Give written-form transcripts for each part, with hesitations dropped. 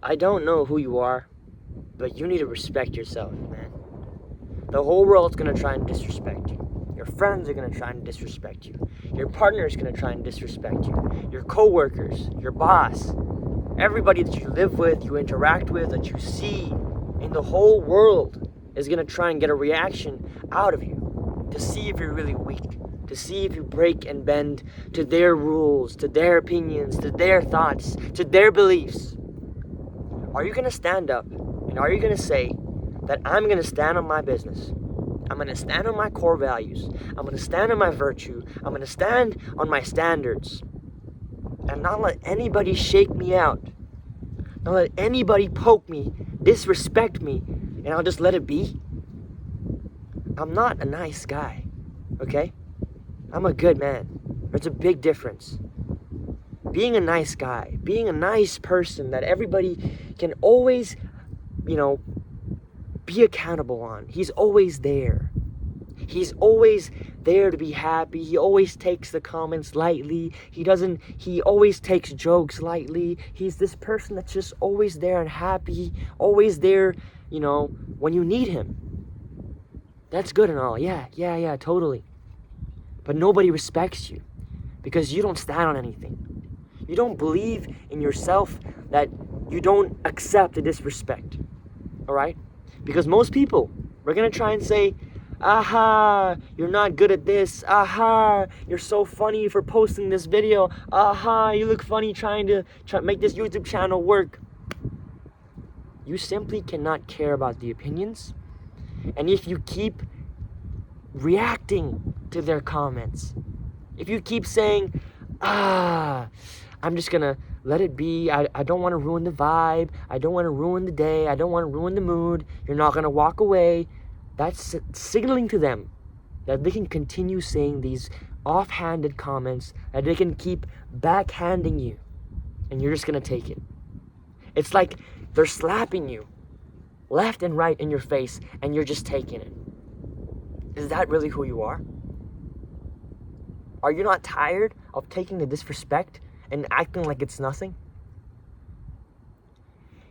I don't know who you are, but you need to respect yourself, man. The whole world's gonna try and disrespect you. Your friends are gonna try and disrespect you. Your partner's gonna try and disrespect you. Your coworkers, your boss, everybody that you live with, you interact with, that you see in the whole world is gonna try and get a reaction out of you to see if you're really weak, to see if you break and bend to their rules, to their opinions, to their thoughts, to their beliefs. Are you gonna stand up and are you gonna say that I'm gonna stand on my business? I'm gonna stand on my core values. I'm gonna stand on my virtue. I'm gonna stand on my standards and not let anybody shake me out. Not let anybody poke me, disrespect me, and I'll just let it be. I'm not a nice guy, okay? I'm a good man. There's a big difference. Being a nice guy, being a nice person that everybody can always, be accountable on. He's always there. He's always there to be happy. He always takes the comments lightly. He always takes jokes lightly. He's this person that's just always there and happy, always there, when you need him. That's good and all. Yeah, totally. But nobody respects you because you don't stand on anything. You don't believe in yourself, that you don't accept the disrespect. All right? Because most people, we're going to try and say, aha, you're not good at this. Aha, you're so funny for posting this video. Aha, you look funny trying to make this YouTube channel work. You simply cannot care about the opinions. And if you keep reacting to their comments, if you keep saying, I'm just gonna let it be, I don't want to ruin the vibe, I don't want to ruin the day, I don't want to ruin the mood, you're not gonna walk away, that's signaling to them that they can continue saying these offhanded comments, that they can keep backhanding you, and you're just gonna take it. It's like they're slapping you left and right in your face, and you're just taking it. Is that really who you are? Are you not tired of taking the disrespect and acting like it's nothing?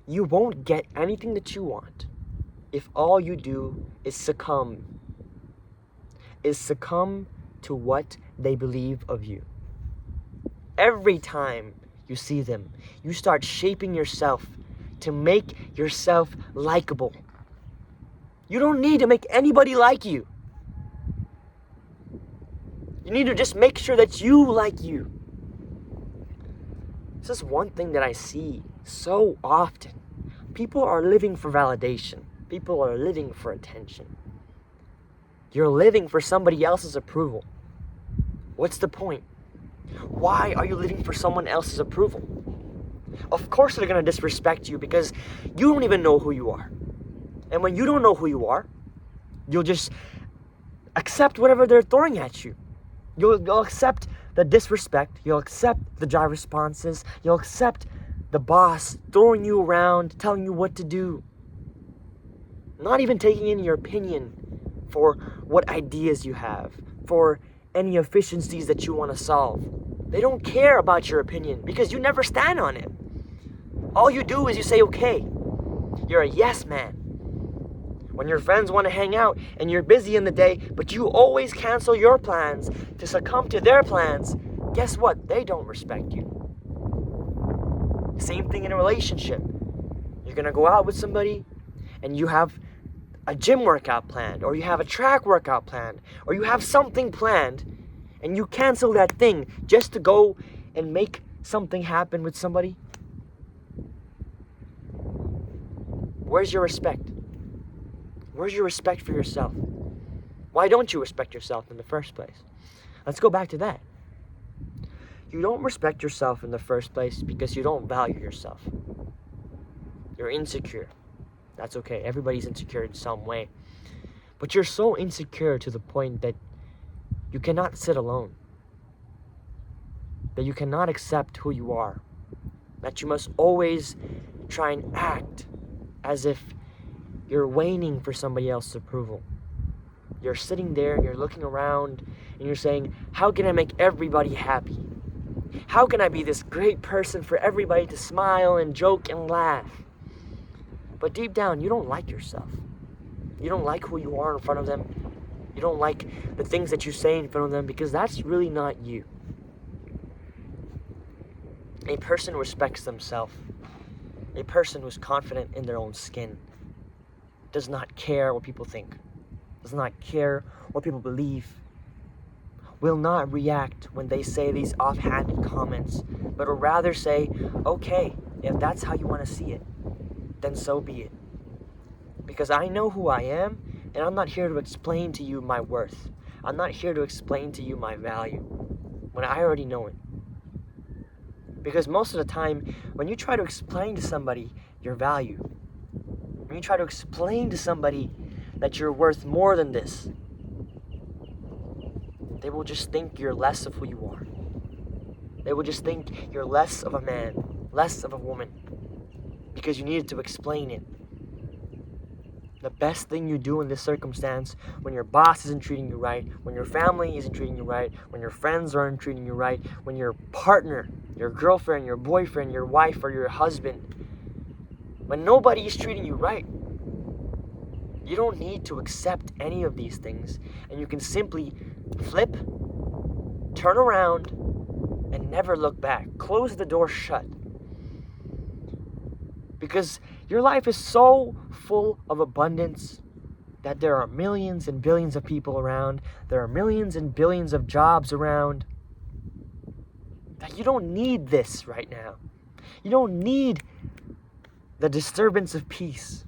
You won't get anything that you want if all you do is succumb to what they believe of you. Every time you see them, you start shaping yourself to make yourself likable. You don't need to make anybody like you. You need to just make sure that you like you. This is one thing that I see so often. People are living for validation. People are living for attention. You're living for somebody else's approval. What's the point? Why are you living for someone else's approval? Of course they're going to disrespect you because you don't even know who you are. And when you don't know who you are, you'll just accept whatever they're throwing at you. You'll accept the disrespect. You'll accept the dry responses. You'll accept the boss throwing you around, telling you what to do. Not even taking in your opinion for what ideas you have, for any efficiencies that you want to solve. They don't care about your opinion because you never stand on it. All you do is you say, okay. You're a yes man. When your friends want to hang out and you're busy in the day, but you always cancel your plans to succumb to their plans, guess what? They don't respect you. Same thing in a relationship. You're going to go out with somebody and you have a gym workout planned, or you have a track workout planned, or you have something planned and you cancel that thing just to go and make something happen with somebody. Where's your respect? Where's your respect for yourself? Why don't you respect yourself in the first place? Let's go back to that. You don't respect yourself in the first place because you don't value yourself. You're insecure. That's okay. Everybody's insecure in some way. But you're so insecure to the point that you cannot sit alone. That you cannot accept who you are. That you must always try and act as if you're waiting for somebody else's approval. You're sitting there and you're looking around and you're saying, how can I make everybody happy? How can I be this great person for everybody to smile and joke and laugh? But deep down, you don't like yourself. You don't like who you are in front of them. You don't like the things that you say in front of them because that's really not you. A person who respects themselves, a person who's confident in their own skin, does not care what people think, does not care what people believe, will not react when they say these offhanded comments, but will rather say, okay, if that's how you want to see it, then so be it. Because I know who I am, and I'm not here to explain to you my worth. I'm not here to explain to you my value, when I already know it. Because most of the time, when you try to explain to somebody your value, when you try to explain to somebody that you're worth more than this, they will just think you're less of who you are. They will just think you're less of a man, less of a woman, because you needed to explain it. The best thing you do in this circumstance, when your boss isn't treating you right, when your family isn't treating you right, when your friends aren't treating you right, when your partner, your girlfriend, your boyfriend, your wife, or your husband, when nobody is treating you right, you don't need to accept any of these things, and you can simply flip, turn around, and never look back. Close the door shut. Because your life is so full of abundance that there are millions and billions of people around, there are millions and billions of jobs around, that you don't need this right now. You don't need the disturbance of peace.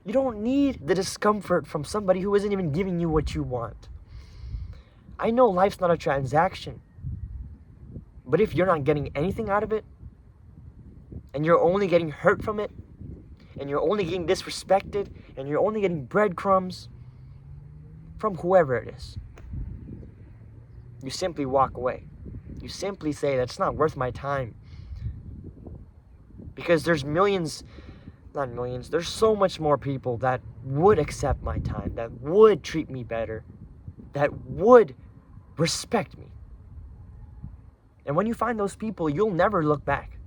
You don't need the discomfort from somebody who isn't even giving you what you want. I know life's not a transaction, but if you're not getting anything out of it, and you're only getting hurt from it, and you're only getting disrespected, and you're only getting breadcrumbs from whoever it is, you simply walk away. You simply say, that's not worth my time. Because there's there's so much more people that would accept my time, that would treat me better, that would respect me. And when you find those people, you'll never look back.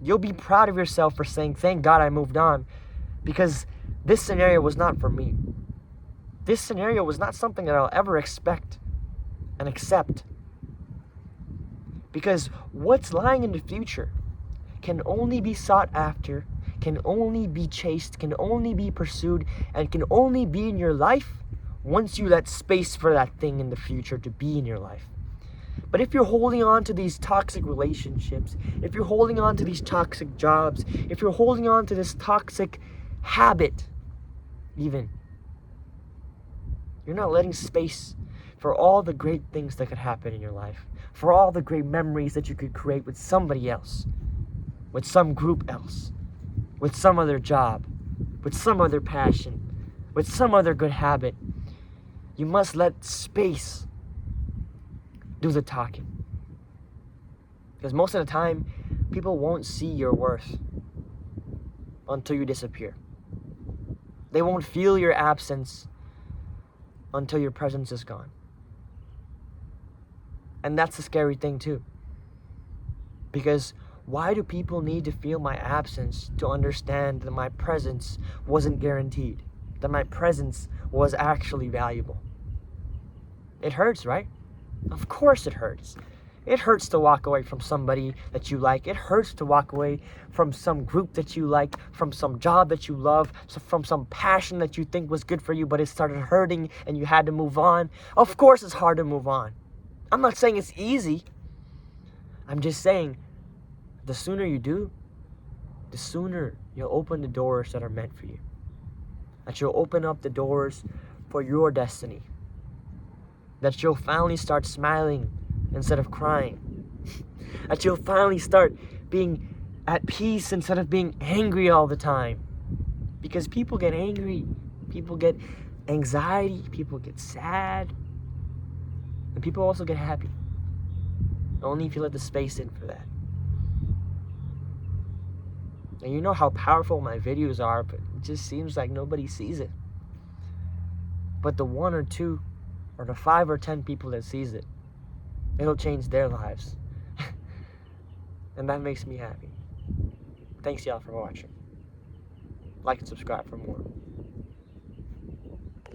You'll be proud of yourself for saying, thank God I moved on, because this scenario was not for me. This scenario was not something that I'll ever expect and accept. Because what's lying in the future can only be sought after, can only be chased, can only be pursued, and can only be in your life once you let space for that thing in the future to be in your life. But if you're holding on to these toxic relationships, if you're holding on to these toxic jobs, if you're holding on to this toxic habit, even, you're not letting space for all the great things that could happen in your life, for all the great memories that you could create with somebody else, with some group else, with some other job, with some other passion, with some other good habit. You must let space do the talking. Because most of the time, people won't see your worth until you disappear. They won't feel your absence until your presence is gone. And that's the scary thing too. Because why do people need to feel my absence to understand that my presence wasn't guaranteed? That my presence was actually valuable? It hurts, right? Of course it hurts. It hurts to walk away from somebody that you like. It hurts to walk away from some group that you like, from some job that you love, from some passion that you think was good for you, but it started hurting and you had to move on. Of course it's hard to move on. I'm not saying it's easy. I'm just saying the sooner you do, the sooner you'll open the doors that are meant for you. That you'll open up the doors for your destiny. That you'll finally start smiling instead of crying. That you'll finally start being at peace instead of being angry all the time. Because people get angry, people get anxiety, people get sad, and people also get happy. Only if you let the space in for that. And you know how powerful my videos are, but it just seems like nobody sees it. But the 1 or 2 or the 5 or 10 people that sees it, It'll change their lives. And that makes me happy. Thanks y'all for watching. Like and subscribe for more.